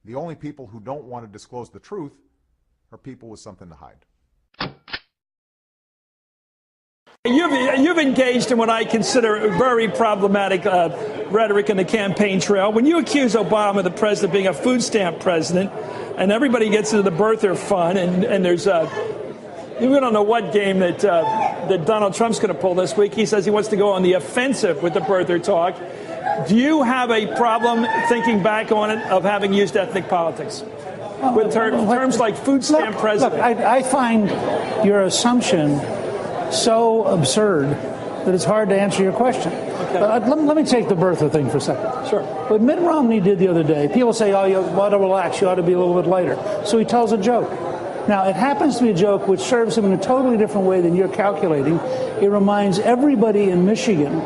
The only people who don't want to disclose the truth are people with something to hide. You've engaged in what I consider very problematic rhetoric in the campaign trail. When you accuse Obama, the president, of being a food stamp president, and everybody gets into the birther fun, and there's we don't know what game that Donald Trump's going to pull this week. He says he wants to go on the offensive with the birther talk. Do you have a problem thinking back on it of having used ethnic politics with terms like food stamp president? Look, I find your assumption so absurd that it's hard to answer your question. Okay. But let me take the birther thing for a second. Sure. What Mitt Romney did the other day, people say, oh, you ought to relax, you ought to be a little bit lighter. So he tells a joke. Now, it happens to be a joke which serves him in a totally different way than you're calculating. It reminds everybody in Michigan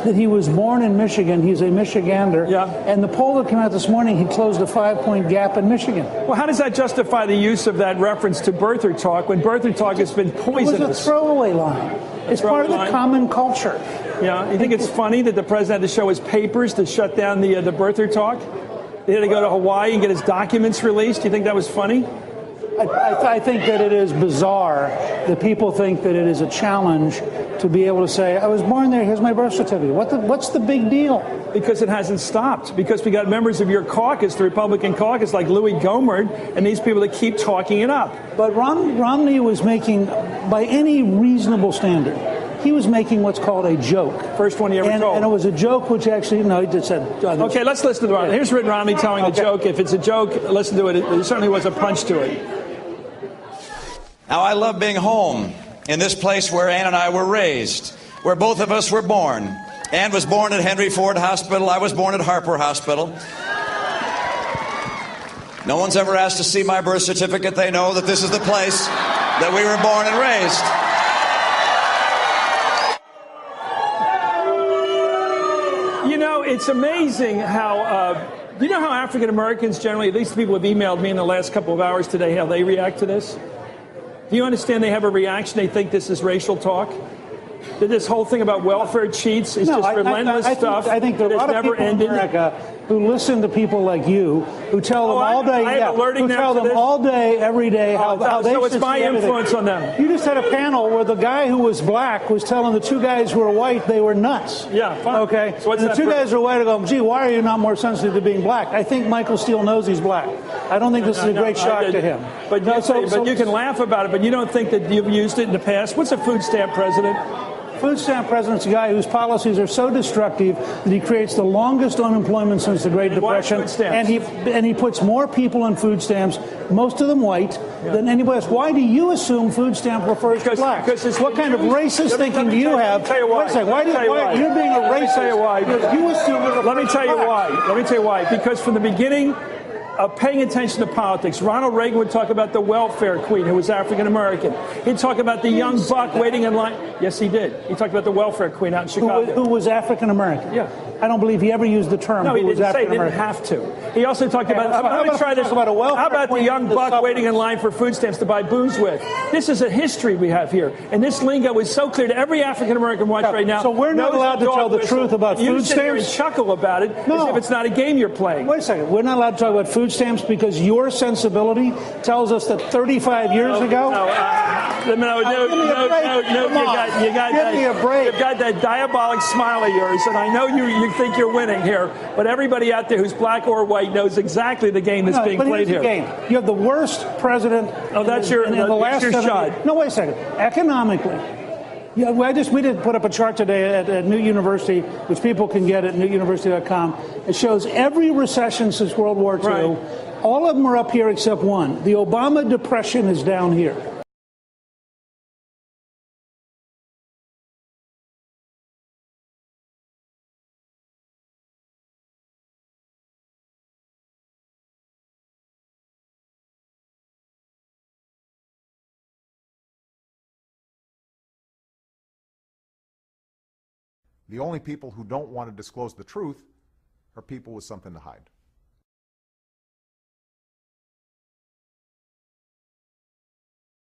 that he was born in Michigan. He's a Michigander. Yeah. And the poll that came out this morning, he closed a 5-point gap in Michigan. Well, how does that justify the use of that reference to birther talk when birther talk has been poisonous? It was a throwaway line. It's part of the common culture. Yeah. You think it's funny that the president had to show his papers to shut down the birther talk? He had to go to Hawaii and get his documents released? Do you think that was funny? I think that it is bizarre that people think that it is a challenge to be able to say, I was born there, here's my birth certificate. What's the big deal? Because it hasn't stopped. Because we got members of your caucus, the Republican caucus, like Louis Gohmert, and these people that keep talking it up. But Romney was making, by any reasonable standard, he was making what's called a joke. First one you ever told. And it was a joke which actually, no, he just said... Okay, let's listen to Romney. Here's Mitt Romney telling a joke. If it's a joke, listen to it. There certainly was a punch to it. Now, I love being home in this place where Ann and I were raised, where both of us were born. Ann was born at Henry Ford Hospital. I was born at Harper Hospital. No one's ever asked to see my birth certificate. They know that this is the place that we were born and raised. You know, it's amazing how... you know how African Americans generally, at least people have emailed me in the last couple of hours today, how they react to this? Do you understand they have a reaction? They think this is racial talk? That this whole thing about welfare cheats is just relentless stuff. I think there are a lot of people in America who listen to people like you, who tell them all day, who tell them all day, every day how they should see everything. So it's my influence on them. You just had a panel where the guy who was black was telling the two guys who were white they were nuts. Yeah, fine. Okay. So and the two guys who are white are going, gee, why are you not more sensitive to being black? I think Michael Steele knows he's black. I don't think this is a great shock to him. But you can laugh about it, but you don't think that you've used it in the past. What's a food stamp president? Food stamp president's a guy whose policies are so destructive that he creates the longest unemployment since the Great Depression. And he puts more people on food stamps, most of them white, than anybody else. Why do you assume food stamp refers to black? What kind of racist thinking do you have? Wait a second. You're being a racist. Let me tell you why. Let me tell you why. Because from the beginning of paying attention to politics, Ronald Reagan would talk about the welfare queen who was African American. He'd talk about the young buck waiting in line. Yes, he did. He talked about the welfare queen out in Chicago. Who was African American. Yeah. I don't believe he ever used the term. No, he didn't say. He didn't have to. He also talked about. Let me try this. How about the young buck waiting in line for food stamps to buy booze with? This is a history we have here, and this lingo is so clear to every African American watch right now. So we're not allowed to tell the truth about food stamps. You sit here and chuckle about it as if it's not a game you're playing. Wait a second. We're not allowed to talk about food stamps because your sensibility tells us that 35 years ago. You got that diabolic smile of yours, and I know you think you're winning here, but everybody out there who's black or white knows exacy the game that's being played here. You have the worst president. Oh, that's your shot. No, wait a second. Economically, we did put up a chart today at Newt University, which people can get at newtuniversity.com. It shows every recession since World War II. Right. All of them are up here except one. The Obama depression is down here. The only people who don't want to disclose the truth are people with something to hide.